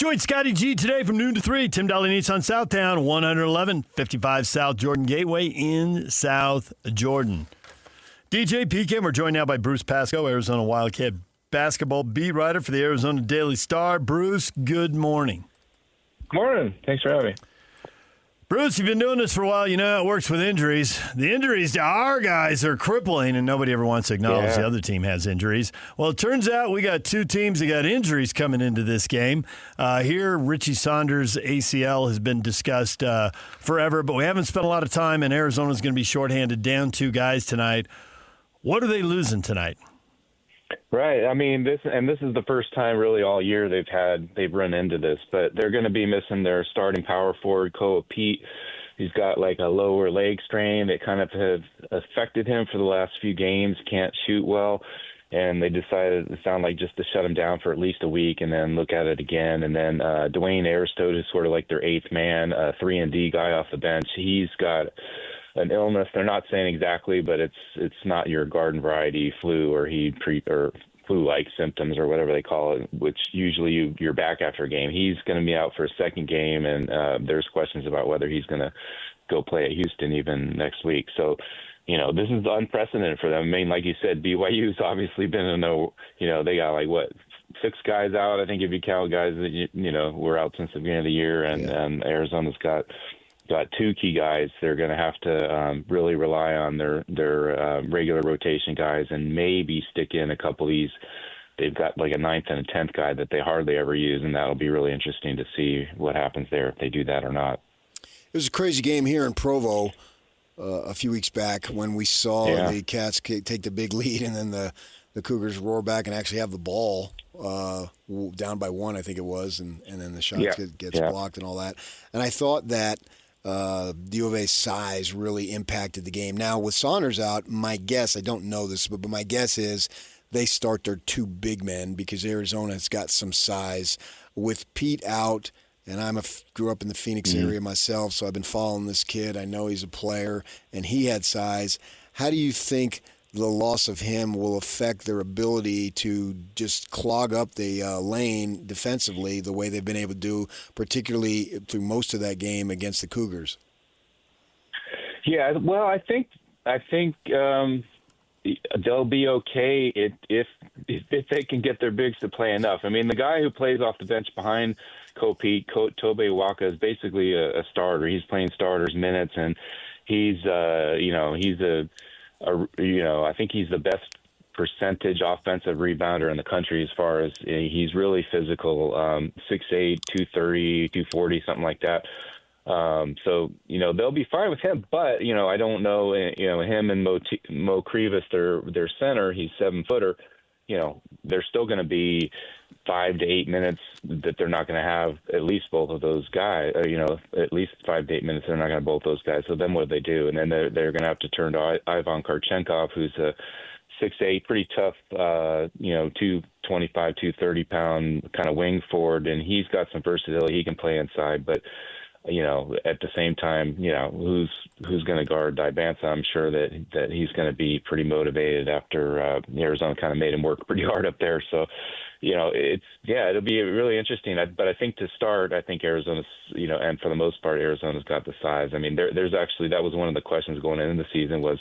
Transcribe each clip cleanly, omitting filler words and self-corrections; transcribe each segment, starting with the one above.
Join Scotty G today from noon to 3. Tim Daly Nissan Southtown, 111 55 South Jordan Gateway in South Jordan. DJ PK, we're joined now by Bruce Pascoe, Arizona Wildcat basketball beat writer for the Arizona Daily Star. Bruce, good morning. Good morning. Thanks for having me. Bruce, you've been doing this for a while. You know how it works with injuries. The injuries to our guys are crippling, and nobody ever wants to acknowledge the other team has injuries. Well, it turns out we got two teams that got injuries coming into this game. Here, Richie Saunders' ACL has been discussed forever, but we haven't spent a lot of time, and Arizona's going to be shorthanded, down two guys tonight. What are they losing tonight? Right. I mean, this is the first time really all year they've run into this, but they're going to be missing their starting power forward, Pete. He's got like a lower leg strain that kind of has affected him for the last few games, can't shoot well. And they decided it sounded like just to shut him down for at least a week and then look at it again. And then Dwayne Aristote is sort of like their eighth man, 3-and-D guy off the bench. He's got an illness. They're not saying exactly, but it's not your garden variety flu or flu-like symptoms or whatever they call it, which usually you're back after a game. He's going to be out for a second game, and there's questions about whether he's going to go play at Houston even next week. So, this is unprecedented for them. I mean, like you said, BYU's obviously been they got six guys out. I think if you count guys that were out since the beginning of the year, and Arizona's got two key guys. They're going to have to really rely on their regular rotation guys and maybe stick in a couple of these. They've got like a 9th and a 10th guy that they hardly ever use, and that'll be really interesting to see what happens there if they do that or not. It was a crazy game here in Provo a few weeks back when we saw the Cats take the big lead, and then the Cougars roar back and actually have the ball down by one, I think it was, and then the shot gets blocked and all that. And I thought that the U of A's size really impacted the game. Now, with Saunders out, my guess, I don't know this, but my guess is they start their two big men because Arizona's got some size. With Pete out, and grew up in the Phoenix area myself, so I've been following this kid. I know he's a player, and he had size. How do you think the loss of him will affect their ability to just clog up the lane defensively the way they've been able to do, particularly through most of that game against the Cougars? Yeah, well, I think they'll be okay if they can get their bigs to play enough. I mean, the guy who plays off the bench behind Pete, Tobe Waka, is basically a starter. He's playing starters minutes, and he's I think he's the best percentage offensive rebounder in the country as far as he's really physical, 6'8", 230, 240, something like that. So, they'll be fine with him, but, I don't know, him and Mo Krivas, their center, he's 7-footer, they're still going to be 5 to 8 minutes that they're not going to have at least both of those guys, at least 5 to 8 minutes they're not going to have both those guys. So then what do they do? And then they're going to have to turn to Ivan Karchenkov, who's a 6'8", pretty tough, 225, 230-pound kind of wing forward, and he's got some versatility. He can play inside, but at the same time, who's going to guard Dibanza? I'm sure that he's going to be pretty motivated after Arizona kind of made him work pretty hard up there. So, it'll be really interesting. But I think to start, I think Arizona's, and for the most part, Arizona's got the size. I mean, there's actually, that was one of the questions going into the season was,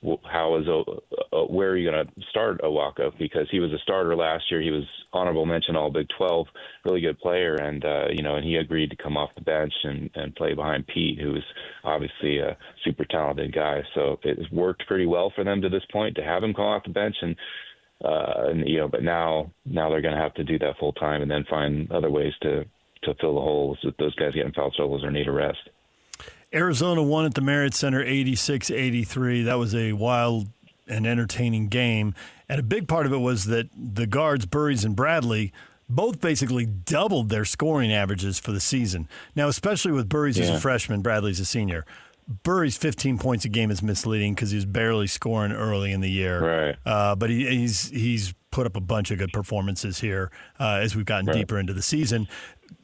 where are you going to start Owaka? Because he was a starter last year. He was honorable mention All Big 12, really good player. And, and he agreed to come off the bench and play behind Pete, who is obviously a super talented guy. So it's worked pretty well for them to this point to have him come off the bench. But now they're going to have to do that full time and then find other ways to fill the holes with those guys getting foul troubles or need a rest. Arizona won at the Marriott Center 86-83. That was a wild and entertaining game. And a big part of it was that the guards, Burries and Bradley, both basically doubled their scoring averages for the season. Now, especially with Burries as a freshman, Bradley's a senior. Burries' 15 points a game is misleading because he was barely scoring early in the year. Right. But he's put up a bunch of good performances here as we've gotten deeper into the season.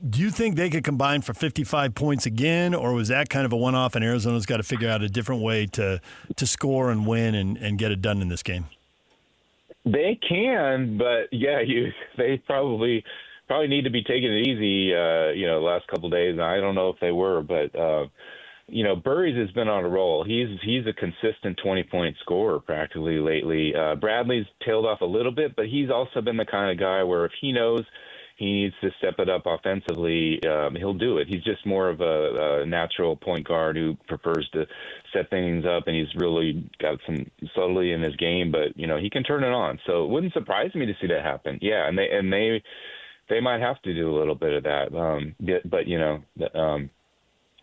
Do you think they could combine for 55 points again, or was that kind of a one-off and Arizona's got to figure out a different way to score and win and get it done in this game? They can, but they probably probably need to be taking it easy, the last couple of days. And I don't know if they were, but Burries has been on a roll. He's a consistent 20-point scorer practically lately. Bradley's tailed off a little bit, but he's also been the kind of guy where if he knows he needs to step it up offensively, he'll do it. He's just more of a natural point guard who prefers to set things up, and he's really got some subtlety in his game, but, he can turn it on. So it wouldn't surprise me to see that happen. Yeah, and they might have to do a little bit of that. But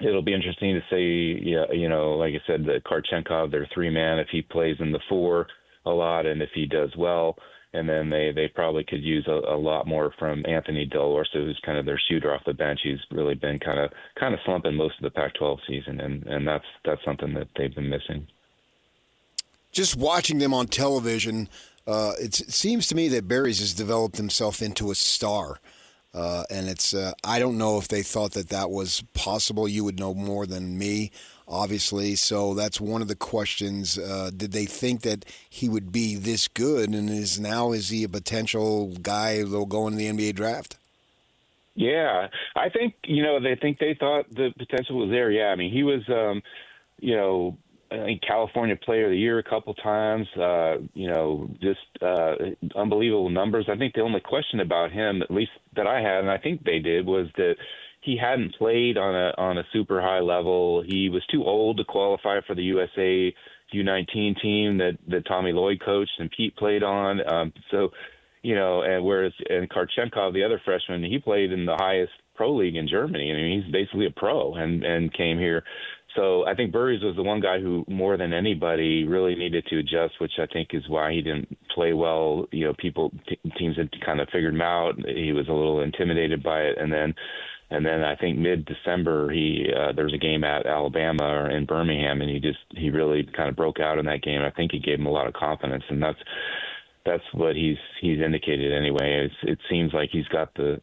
it'll be interesting to see, like I said, the Karchenkov, their 3-man, if he plays in the 4 a lot and if he does well. And then they probably could use a lot more from Anthony Del Orso, who's kind of their shooter off the bench. He's really been kind of slumping most of the Pac-12 season, and that's something that they've been missing. Just watching them on television, it seems to me that Barry's has developed himself into a star. And it's I don't know if they thought that was possible. You would know more than me, obviously. So that's one of the questions. Did they think that he would be this good? And is he a potential guy that'll go into the NBA draft? Yeah, I think, they thought the potential was there. Yeah, I mean, he was, I think California Player of the Year a couple times, just unbelievable numbers. I think the only question about him, at least that I had, and I think they did, was that he hadn't played on a super high level. He was too old to qualify for the USA U19 team that Tommy Lloyd coached and Pete played on. And Karchenkov, the other freshman, he played in the highest pro league in Germany. I mean, he's basically a pro and came here. So I think Burries was the one guy who, more than anybody, really needed to adjust, which I think is why he didn't play well. Teams had kind of figured him out. He was a little intimidated by it, and then I think mid-December there was a game at Alabama or in Birmingham, and he really kind of broke out in that game. I think he gave him a lot of confidence, and that's what he's indicated anyway. It seems like he's got the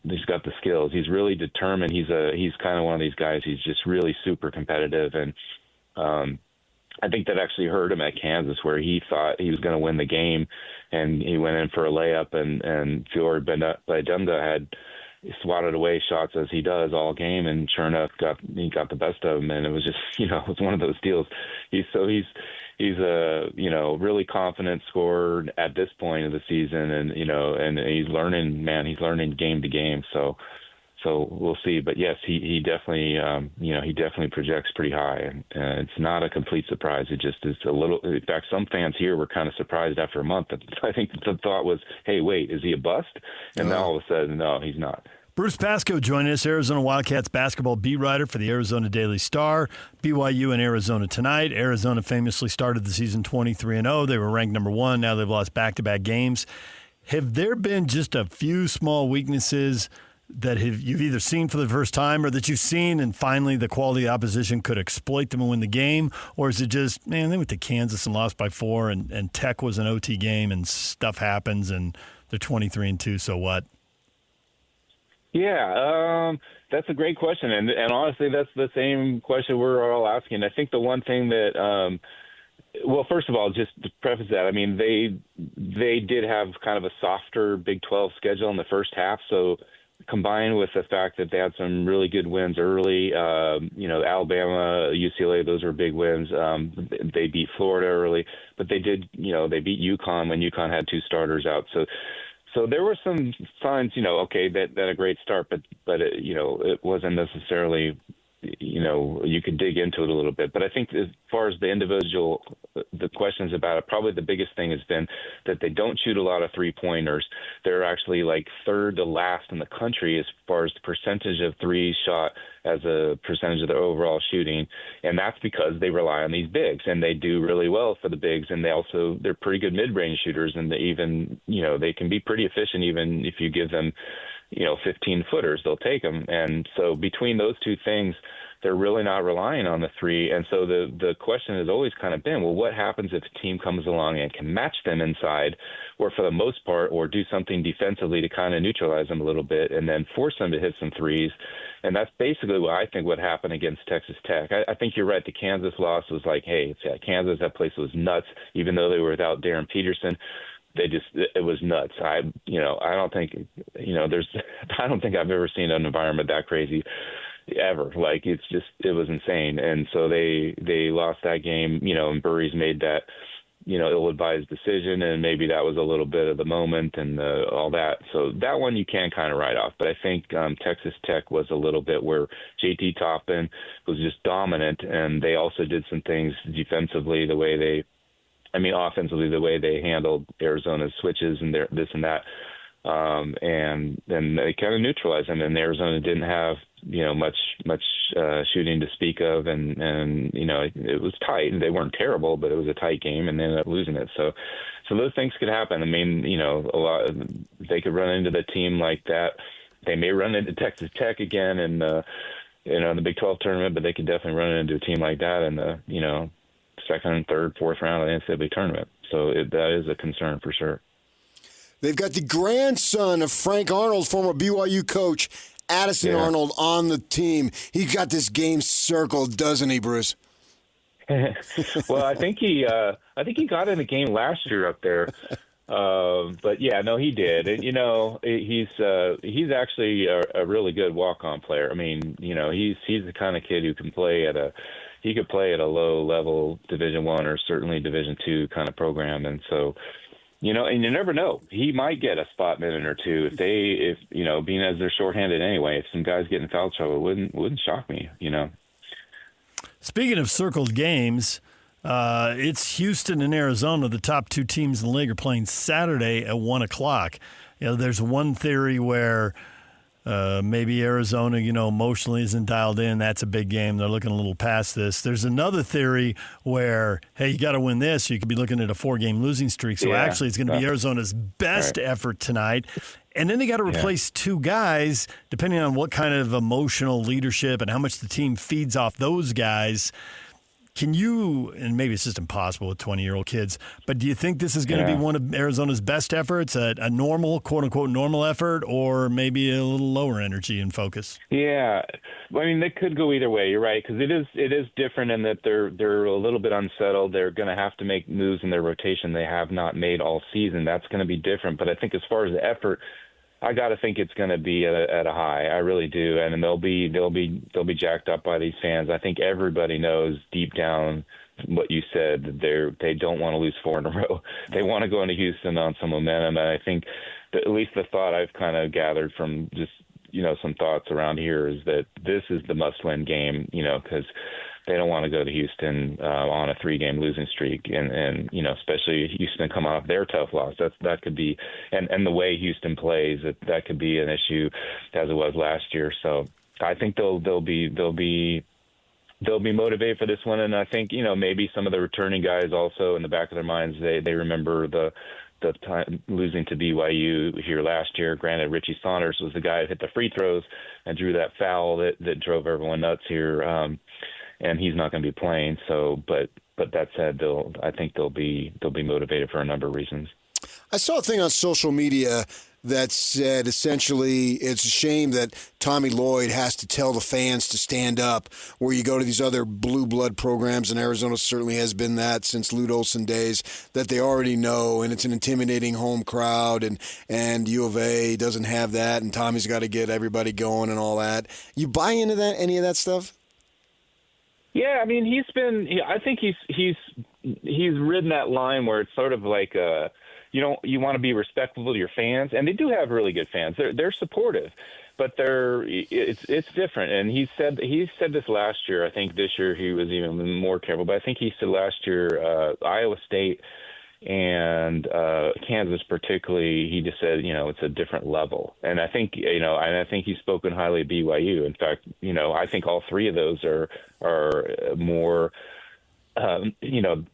skills. He's really determined. He's kind of one of these guys. He's just really super competitive, and I think that actually hurt him at Kansas, where he thought he was going to win the game, and he went in for a layup, and Fiore Badunga had swatted away shots as he does all game, and sure enough, he got the best of him, and it was just it was one of those deals. He's a really confident scorer at this point of the season, and and he's learning game to game. So we'll see. But yes, he definitely he definitely projects pretty high, and it's not a complete surprise. It just is a little. In fact, some fans here were kind of surprised after a month. I think the thought was, hey, wait, is he a bust? And now all of a sudden, no, he's not. Bruce Pascoe joining us, Arizona Wildcats basketball beat writer for the Arizona Daily Star. BYU and Arizona tonight. Arizona famously started the season 23-0. They were ranked number 1. Now they've lost back-to-back games. Have there been just a few small weaknesses that you've either seen for the first time or that you've seen and finally the quality of opposition could exploit them and win the game? Or is it just, man, they went to Kansas and lost by 4 and Tech was an OT game and stuff happens and they're 23-2, so what? Yeah, that's a great question, and honestly, that's the same question we're all asking. I think the one thing that, first of all, just to preface that, I mean, they did have kind of a softer Big 12 schedule in the first half, so combined with the fact that they had some really good wins early, Alabama, UCLA, those were big wins. They beat Florida early, but they did, they beat UConn when UConn had 2 starters out, So there were some signs, that a great start, but it wasn't necessarily, you could dig into it a little bit. But I think as far as the questions about it, probably the biggest thing has been that they don't shoot a lot of 3-pointers. They're actually like third to last in the country as far as the percentage of 3 shot as a percentage of their overall shooting. And that's because they rely on these bigs, and they do really well for the bigs. And they're pretty good mid-range shooters, and they can be pretty efficient even if you give them, 15-footers, they'll take them. And so between those two things, they're really not relying on the 3. And so the question has always kind of been, well, what happens if a team comes along and can match them inside, or for the most part, or do something defensively to kind of neutralize them a little bit and then force them to hit some 3s? And that's basically what happened against Texas Tech. I think you're right. The Kansas loss was like, hey, Kansas, that place was nuts, even though they were without Darren Peterson. it was nuts. I don't think I've ever seen an environment that crazy ever. Like, it was insane. And so they lost that game, and Burry's made that, ill-advised decision, and maybe that was a little bit of the moment and all that. So that one you can kind of write off. But I think Texas Tech was a little bit where JT Toppin was just dominant, and they also did some things defensively, offensively, the way they handled Arizona's switches and this and that. And then they kind of neutralized them, and Arizona didn't have, much shooting to speak of, and it was tight. They weren't terrible, but it was a tight game, and they ended up losing it. So those things could happen. I mean, they could run into the team like that. They may run into Texas Tech again in the Big 12 tournament, but they could definitely run into a team like that in the, second, third, fourth round of the NCAA tournament. So that is a concern for sure. They've got the grandson of Frank Arnold, former BYU coach, Addison Arnold, on the team. He's got this game circled, doesn't he, Bruce? Well, I think he got in the game last year up there. But yeah, no, he did. And, he's actually a really good walk-on player. I mean, he's the kind of kid who can play at a low level Division I or certainly Division II kind of program. And so, and you never know, he might get a spot minute or two if being as they're shorthanded anyway, if some guys get in foul trouble, wouldn't shock me, Speaking of circled games, it's Houston and Arizona. The top two teams in the league are playing Saturday at 1:00. There's one theory where maybe Arizona, emotionally isn't dialed in. That's a big game. They're looking a little past this. There's another theory where, hey, you got to win this. You could be looking at a 4-game losing streak. So actually it's going to be Arizona's best effort tonight. And then they got to replace two guys, depending on what kind of emotional leadership and how much the team feeds off those guys. Can you, and maybe it's just impossible with 20-year-old kids, but do you think this is going to be one of Arizona's best efforts, a normal, quote-unquote, normal effort, or maybe a little lower energy and focus? Yeah. Well, I mean, they could go either way. You're right, because it is different in that they're a little bit unsettled. They're going to have to make moves in their rotation they have not made all season. That's going to be different. But I think as far as the effort, I got to think it's going to be at a high. I really do, and they'll be jacked up by these fans. I think everybody knows deep down what you said. They don't want to lose 4 in a row. They want to go into Houston on some momentum, and I think that at least the thought I've kind of gathered from just some thoughts around here is that this is the must-win game. Because they don't want to go to Houston on a 3-game losing streak, and especially Houston come off their tough loss. That could be, and the way Houston plays, that could be an issue as it was last year. So I think they'll be motivated for this one, and I think maybe some of the returning guys also in the back of their minds they remember the time losing to BYU here last year. Granted, Richie Saunders was the guy who hit the free throws and drew that foul that drove everyone nuts here. And he's not going to be playing. So, but that said, I think they'll be motivated for a number of reasons. I saw a thing on social media that said essentially it's a shame that Tommy Lloyd has to tell the fans to stand up, where you go to these other blue blood programs, and Arizona certainly has been that since Lute Olson days, that they already know, and it's an intimidating home crowd, and U of A doesn't have that, and Tommy's got to get everybody going and all that. You buy into that, any of that stuff? Yeah, I mean, I think he's ridden that line where it's sort of like you want to be respectful to your fans, and they do have really good fans. They're supportive, but it's different. And he said this last year. I think this year he was even more careful. But I think he said last year Iowa State and Kansas particularly, he just said, it's a different level. And I think, and I think he's spoken highly of BYU. In fact, I think all three of those are more,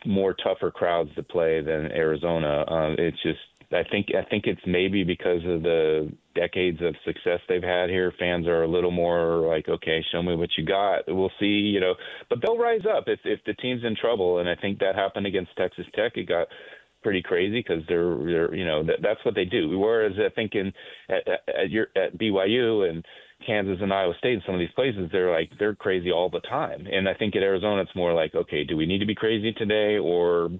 more tougher crowds to play than Arizona. It's just, I think it's maybe because of the decades of success they've had here. Fans are a little more like, okay, show me what you got. We'll see, but they'll rise up if the team's in trouble. And I think that happened against Texas Tech. It got pretty crazy because they're that's what they do. Whereas I think at BYU and Kansas and Iowa State and some of these places, they're crazy all the time. And I think at Arizona, it's more like, okay, do we need to be crazy today? Or,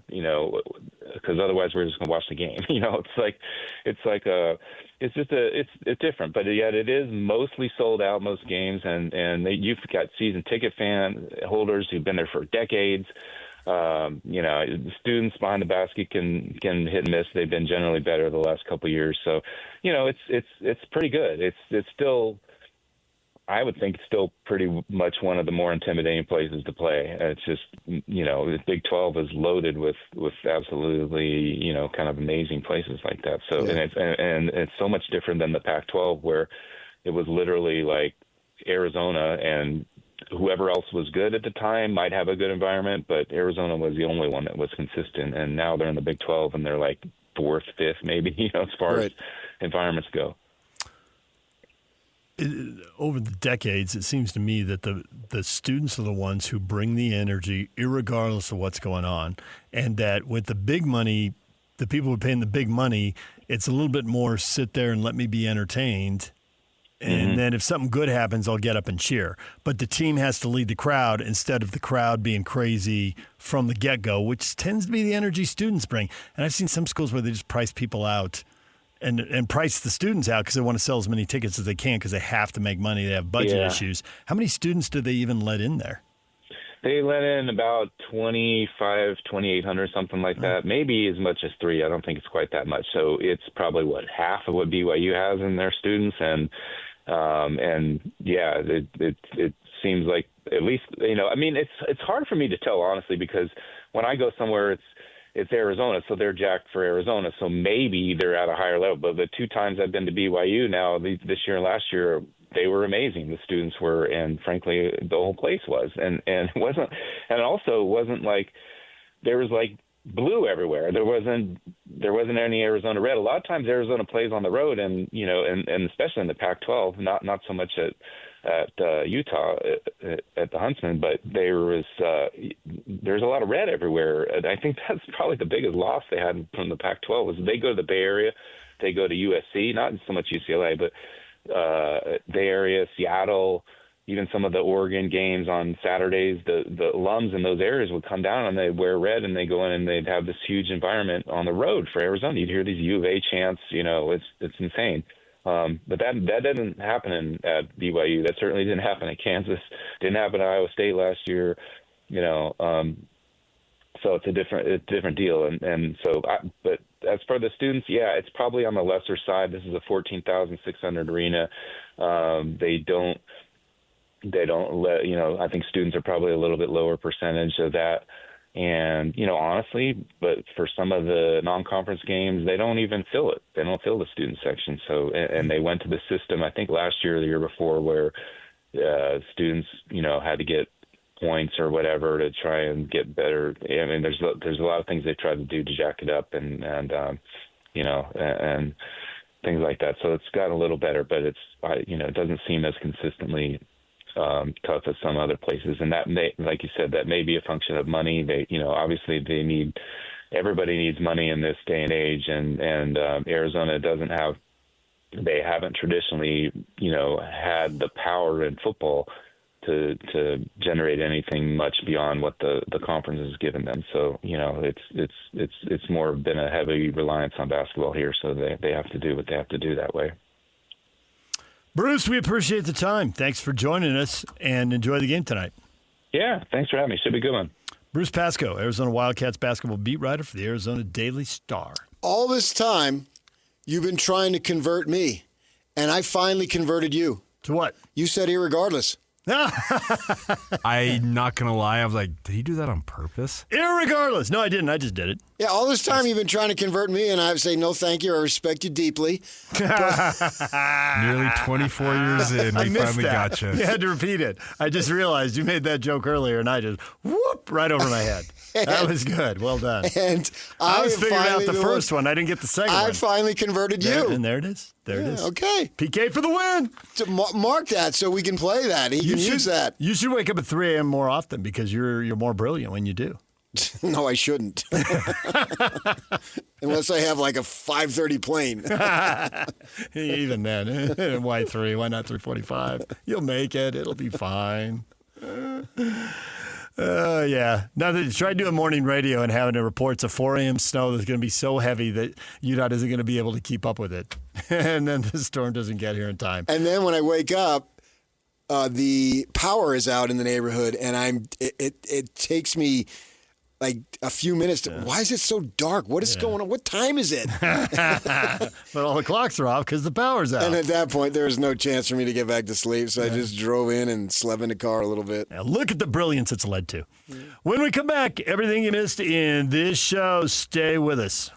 because otherwise we're just going to watch the game. It's different, but yet it is mostly sold out most games, and you've got season ticket fan holders who've been there for decades. The students behind the basket can hit and miss. They've been generally better the last couple of years. So, it's pretty good. It's still, I would think, it's still pretty much one of the more intimidating places to play. It's just, the Big 12 is loaded with absolutely, kind of amazing places like that. So, yeah. and it's so much different than the Pac-12, where it was literally like Arizona and whoever else was good at the time might have a good environment, but Arizona was the only one that was consistent. And now they're in the Big 12 and they're like fourth, fifth, maybe, as far as environments go. Over the decades, it seems to me that the students are the ones who bring the energy, irregardless of what's going on, and that with the big money, the people who are paying the big money, it's a little bit more sit there and let me be entertained. And then if something good happens, I'll get up and cheer. But the team has to lead the crowd instead of the crowd being crazy from the get-go, which tends to be the energy students bring. And I've seen some schools where they just price people out and price the students out because they want to sell as many tickets as they can because they have to make money. They have budget issues. How many students do they even let in there? They let in about 2,800, something like that. Maybe as much as 3. I don't think it's quite that much. So it's probably, half of what BYU has in their students. It seems like, at least, it's hard for me to tell, honestly, because when I go somewhere, it's Arizona, so they're jacked for Arizona. So maybe they're at a higher level. But the 2 times I've been to BYU now, this year and last year, they were amazing. The students were, and frankly, the whole place was. And it wasn't like there was like blue everywhere. There wasn't any Arizona red. A lot of times Arizona plays on the road, and and especially in the Pac-12, not so much at Utah at the Huntsman, but there's a lot of red everywhere. And I think that's probably the biggest loss they had from the Pac-12 was they go to the Bay Area, they go to USC, not so much UCLA, but Bay Area, Seattle. Even some of the Oregon games on Saturdays, the alums in those areas would come down and they'd wear red and they go in and they'd have this huge environment on the road for Arizona. You'd hear these U of A chants, it's insane. But that didn't happen at BYU. That certainly didn't happen at Kansas. Didn't happen at Iowa State last year. So it's a different deal. But as for the students, it's probably on the lesser side. This is a 14,600 arena. They don't let, I think students are probably a little bit lower percentage of that. And, honestly, but for some of the non-conference games, they don't even fill it. They don't fill the student section. So, and they went to the system, I think last year or the year before, where students, had to get points or whatever to try and get better. I mean, there's a lot of things they tried to do to jack it up and things like that. So it's gotten a little better, but it doesn't seem as consistently tough as some other places. And that may, like you said, that may be a function of money. They, obviously everybody needs money in this day and age. And Arizona they haven't traditionally, had the power in football to generate anything much beyond what the conference has given them. So, it's more been a heavy reliance on basketball here. So they have to do what they have to do that way. Bruce, we appreciate the time. Thanks for joining us, and enjoy the game tonight. Yeah, thanks for having me. Should be a good one. Bruce Pascoe, Arizona Wildcats basketball beat writer for the Arizona Daily Star. All this time, you've been trying to convert me, and I finally converted you. To what? You said irregardless. I'm not going to lie. I was like, did he do that on purpose? Irregardless. No, I didn't. I just did it. Yeah, all this time you've been trying to convert me, and I say, no, thank you. I respect you deeply. Nearly 24 years in, we finally got you. You had to repeat it. I just realized you made that joke earlier, and I just whoop right over my head. That was good. Well done. And I was figuring out the first one. I didn't get the second one. I finally converted you. And there it is. There it is. Okay. PK for the win. So mark that so we can play that. He can use that. You should wake up at 3 a.m. more often because you're more brilliant when you do. No, I shouldn't. Unless I have like a 5:30 plane. Even then. Why 3? Why not 3:45? You'll make it. It'll be fine. Yeah. Now, try doing morning radio and having a reports of 4 a.m. snow that's going to be so heavy that UDOT isn't going to be able to keep up with it. And then the storm doesn't get here in time. And then when I wake up, the power is out in the neighborhood, and it takes me like a few minutes to, why is it so dark? What is going on? What time is it? But all the clocks are off because the power's out. And at that point, there was no chance for me to get back to sleep, so I just drove in and slept in the car a little bit. Now look at the brilliance it's led to. When we come back, everything you missed in this show, stay with us.